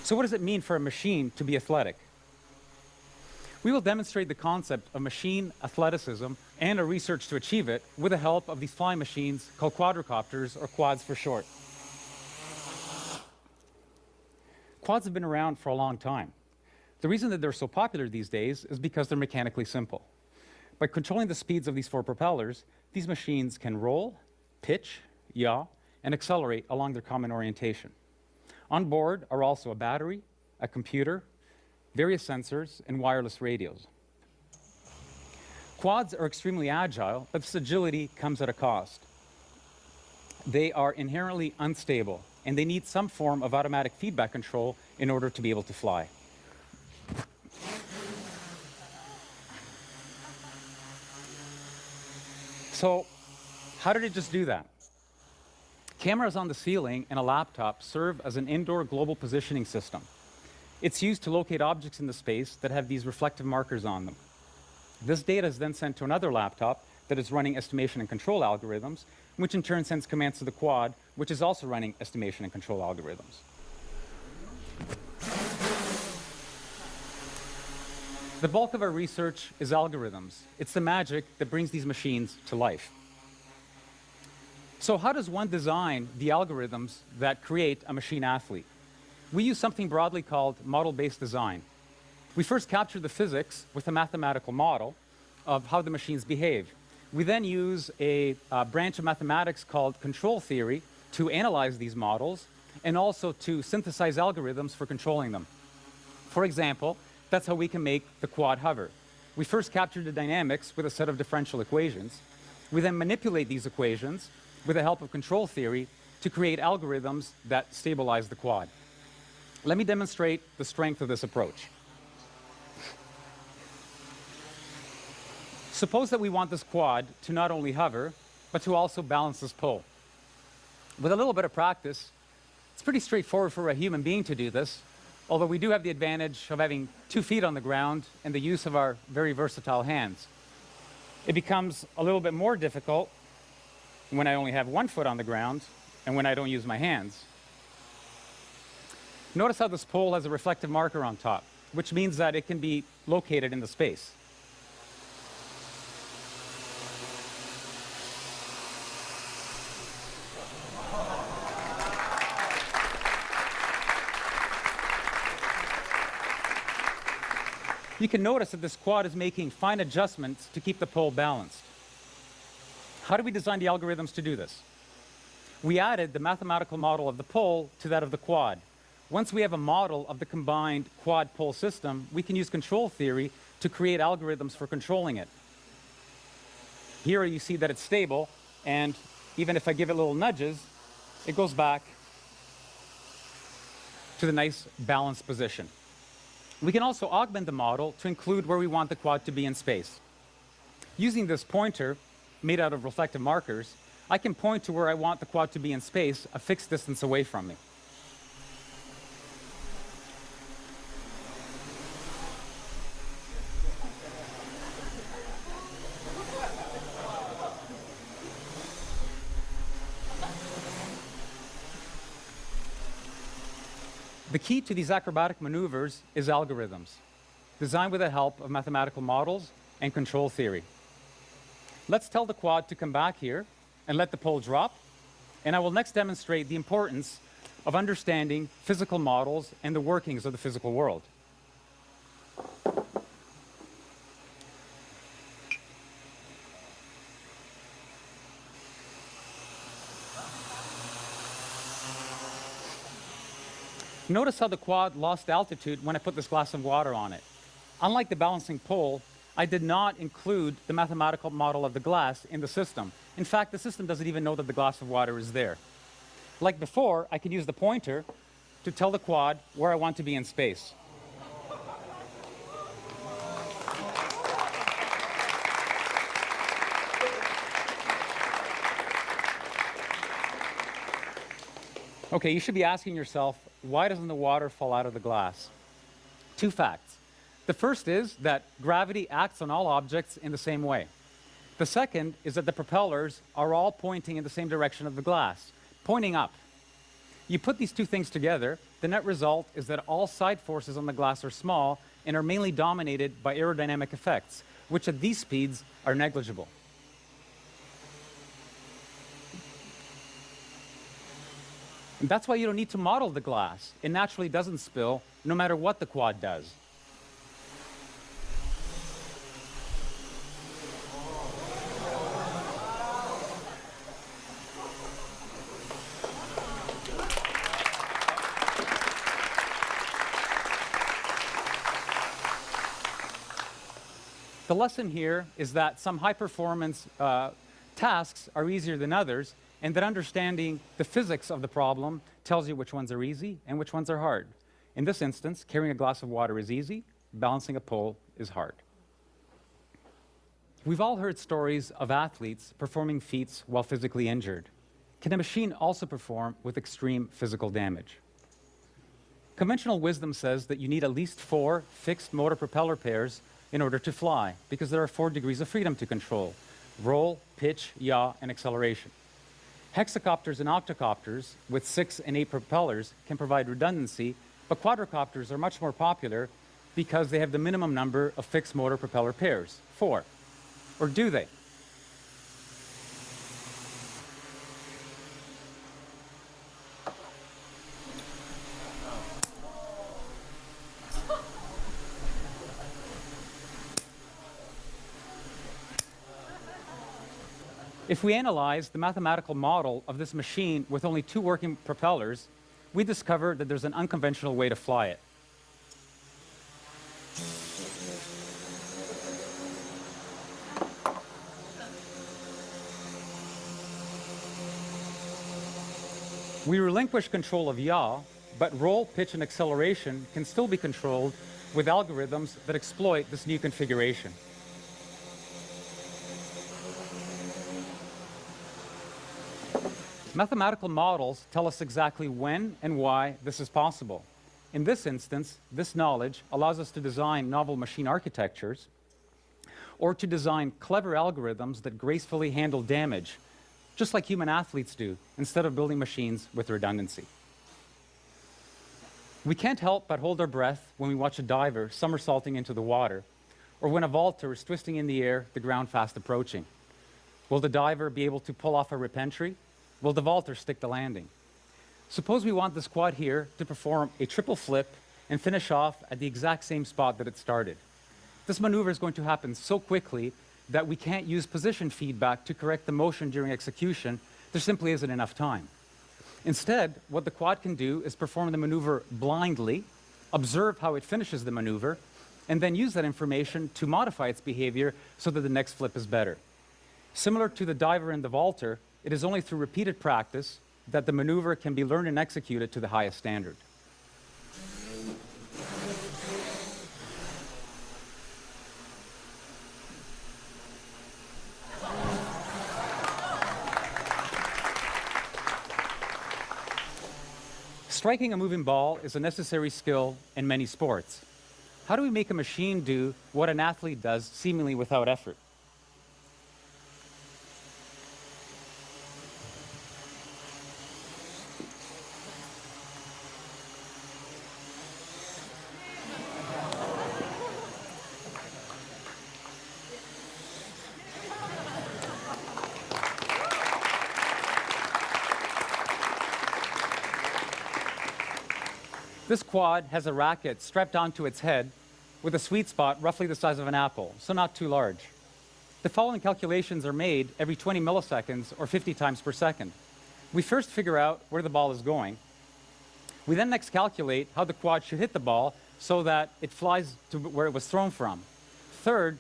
So what does it mean for a machine to be athletic? We will demonstrate the concept of machine athleticism and our research to achieve it with the help of these flying machines called quadricópters, or quads for short. Quads have been around for a long time. The reason that they're so popular these days is because they're mechanically simple. By controlling the speeds of these four propellers, these machines can roll, pitch, yaw, and accelerate along their common orientation. On board are also a battery, a computer, various sensors, and wireless radios. Quads are extremely agile, but this agility comes at a cost. They are inherently unstable, and they need some form of automatic feedback control in order to be able to fly. So, how did it just do that? Cameras on the ceiling and a laptop serve as an indoor global positioning system. It's used to locate objects in the space that have these reflective markers on them. This data is then sent to another laptop that is running estimation and control algorithms, which in turn sends commands to the quad, which is also running estimation and control algorithms. The bulk of our research is algorithms. It's the magic that brings these machines to life. So how does one design the algorithms that create a machine athlete? We use something broadly called model-based design. We first capture the physics with a mathematical model of how the machines behave. We then use a branch of mathematics called control theory to analyze these models and also to synthesize algorithms for controlling them. For example, that's how we can make the quad hover. We first capture the dynamics with a set of differential equations. We then manipulate these equations with the help of control theory to create algorithms that stabilize the quad. Let me demonstrate the strength of this approach. Suppose that we want this quad to not only hover, but to also balance this pole. With a little bit of practice, it's pretty straightforward for a human being to do this, although we do have the advantage of having 2 feet on the ground and the use of our very versatile hands. It becomes a little bit more difficult when I only have 1 foot on the ground and when I don't use my hands. Notice how this pole has a reflective marker on top, which means that it can be located in the space. You can notice that this quad is making fine adjustments to keep the pole balanced. How do we design the algorithms to do this? We added the mathematical model of the pole to that of the quad. Once we have a model of the combined quad-pole system, we can use control theory to create algorithms for controlling it. Here you see that it's stable, and even if I give it little nudges, it goes back to the nice balanced position. We can also augment the model to include where we want the quad to be in space. Using this pointer, made out of reflective markers, I can point to where I want the quad to be in space, a fixed distance away from me. The key to these acrobatic maneuvers is algorithms, designed with the help of mathematical models and control theory. Let's tell the quad to come back here and let the pole drop, and I will next demonstrate the importance of understanding physical models and the workings of the physical world. Notice how the quad lost altitude when I put this glass of water on it. Unlike the balancing pole, I did not include the mathematical model of the glass in the system. In fact, the system doesn't even know that the glass of water is there. Like before, I could use the pointer to tell the quad where I want to be in space. Okay, you should be asking yourself, why doesn't the water fall out of the glass? 2 facts. The first is that gravity acts on all objects in the same way. The second is that the propellers are all pointing in the same direction of the glass, pointing up. You put these two things together, the net result is that all side forces on the glass are small and are mainly dominated by aerodynamic effects, which at these speeds are negligible. And that's why you don't need to model the glass. It naturally doesn't spill, no matter what the quad does. The lesson here is that some high-performance tasks are easier than others, and that understanding the physics of the problem tells you which ones are easy and which ones are hard. In this instance, carrying a glass of water is easy, balancing a pole is hard. We've all heard stories of athletes performing feats while physically injured. Can a machine also perform with extreme physical damage? Conventional wisdom says that you need at least 4 fixed motor propeller pairs in order to fly, because there are 4 degrees of freedom to control: roll, pitch, yaw, and acceleration. Hexacopters and octocopters with 6 and 8 propellers can provide redundancy, but quadricopters are much more popular because they have the minimum number of fixed motor propeller pairs, 4. Or do they? If we analyze the mathematical model of this machine with only 2 working propellers, we discover that there's an unconventional way to fly it. We relinquish control of yaw, but roll, pitch, and acceleration can still be controlled with algorithms that exploit this new configuration. Mathematical models tell us exactly when and why this is possible. In this instance, this knowledge allows us to design novel machine architectures or to design clever algorithms that gracefully handle damage, just like human athletes do, instead of building machines with redundancy. We can't help but hold our breath when we watch a diver somersaulting into the water, or when a vaulter is twisting in the air, the ground fast approaching. Will the diver be able to pull off a rip entry? Will the vaulter stick the landing? Suppose we want this quad here to perform a triple flip and finish off at the exact same spot that it started. This maneuver is going to happen so quickly that we can't use position feedback to correct the motion during execution. There simply isn't enough time. Instead, what the quad can do is perform the maneuver blindly, observe how it finishes the maneuver, and then use that information to modify its behavior so that the next flip is better. Similar to the diver and the vaulter, it is only through repeated practice that the maneuver can be learned and executed to the highest standard. Striking a moving ball is a necessary skill in many sports. How do we make a machine do what an athlete does seemingly without effort? This quad has a racket strapped onto its head with a sweet spot roughly the size of an apple, so not too large. The following calculations are made every 20 milliseconds or 50 times per second. We first figure out where the ball is going. We then next calculate how the quad should hit the ball so that it flies to where it was thrown from. Third,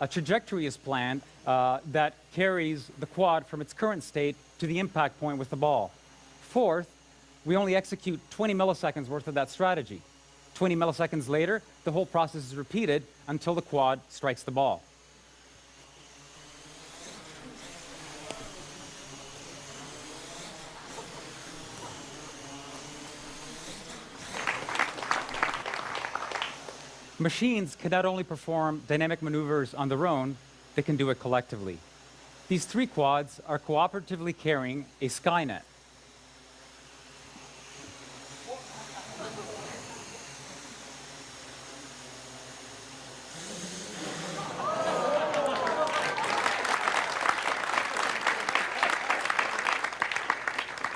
a trajectory is planned that carries the quad from its current state to the impact point with the ball. Fourth, we only execute 20 milliseconds worth of that strategy. 20 milliseconds later, the whole process is repeated until the quad strikes the ball. Machines can not only perform dynamic maneuvers on their own, they can do it collectively. These 3 quads are cooperatively carrying a Skynet.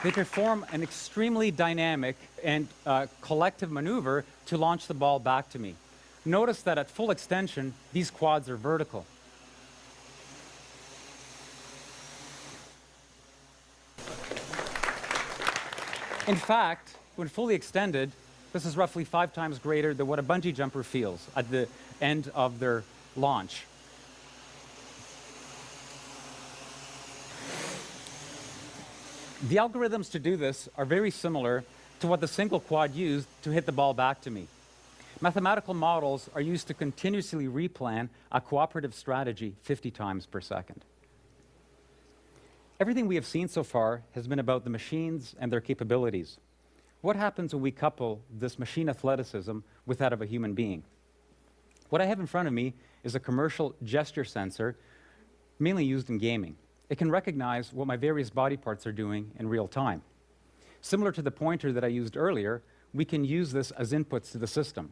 They perform an extremely dynamic and collective maneuver to launch the ball back to me. Notice that at full extension, these quads are vertical. In fact, when fully extended, this is roughly 5 times greater than what a bungee jumper feels at the end of their launch. The algorithms to do this are very similar to what the single quad used to hit the ball back to me. Mathematical models are used to continuously replan a cooperative strategy 50 times per second. Everything we have seen so far has been about the machines and their capabilities. What happens when we couple this machine athleticism with that of a human being? What I have in front of me is a commercial gesture sensor, mainly used in gaming. It can recognize what my various body parts are doing in real time. Similar to the pointer that I used earlier, we can use this as inputs to the system.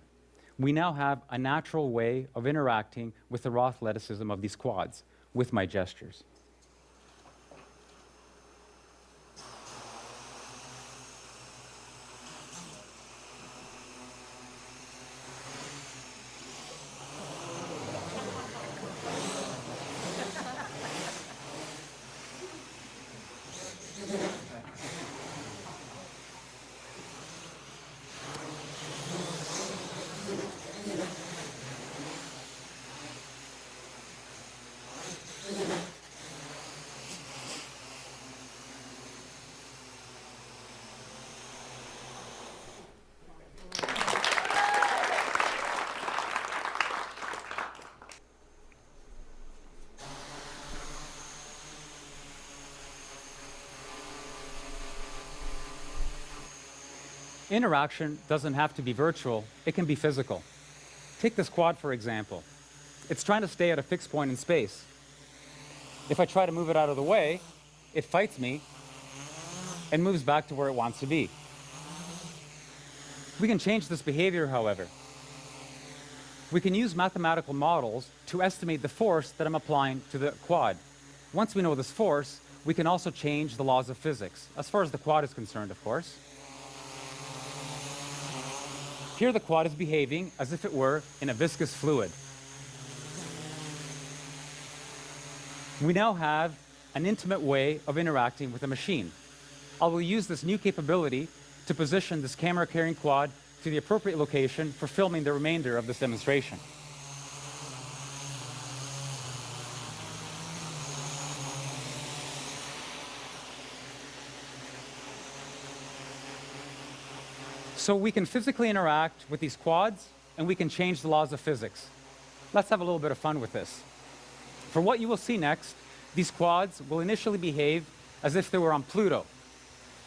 We now have a natural way of interacting with the raw athleticism of these quads with my gestures. Interaction doesn't have to be virtual, it can be physical. Take this quad, for example. It's trying to stay at a fixed point in space. If I try to move it out of the way, it fights me and moves back to where it wants to be. We can change this behavior, however. We can use mathematical models to estimate the force that I'm applying to the quad. Once we know this force, we can also change the laws of physics, as far as the quad is concerned, of course. Here the quad is behaving as if it were in a viscous fluid. We now have an intimate way of interacting with a machine. I will use this new capability to position this camera-carrying quad to the appropriate location for filming the remainder of this demonstration. So we can physically interact with these quads, and we can change the laws of physics. Let's have a little bit of fun with this. For what you will see next, these quads will initially behave as if they were on Pluto.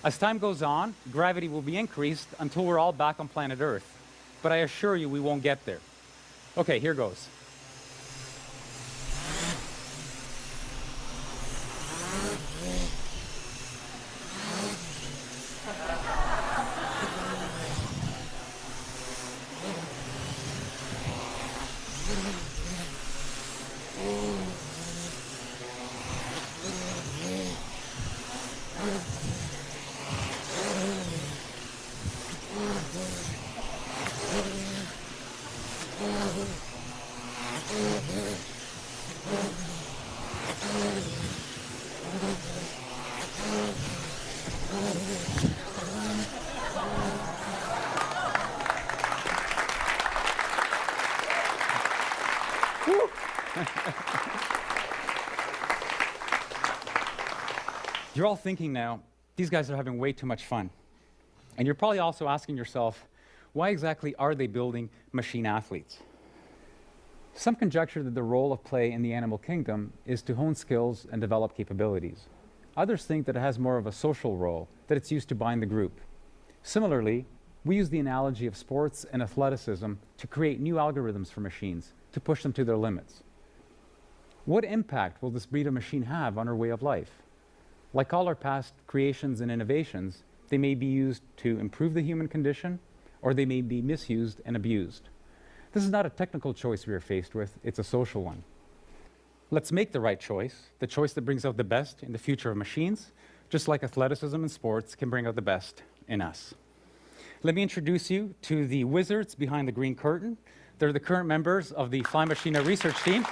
As time goes on, gravity will be increased until we're all back on planet Earth. But I assure you we won't get there. Okay, here goes. You're all thinking now, these guys are having way too much fun. And you're probably also asking yourself, why exactly are they building machine athletes? Some conjecture that the role of play in the animal kingdom is to hone skills and develop capabilities. Others think that it has more of a social role, that it's used to bind the group. Similarly, we use the analogy of sports and athleticism to create new algorithms for machines, to push them to their limits. What impact will this breed of machine have on our way of life? Like all our past creations and innovations, they may be used to improve the human condition, or they may be misused and abused. This is not a technical choice we are faced with, it's a social one. Let's make the right choice, the choice that brings out the best in the future of machines, just like athleticism and sports can bring out the best in us. Let me introduce you to the wizards behind the green curtain. They're the current members of the Fly Machina research team.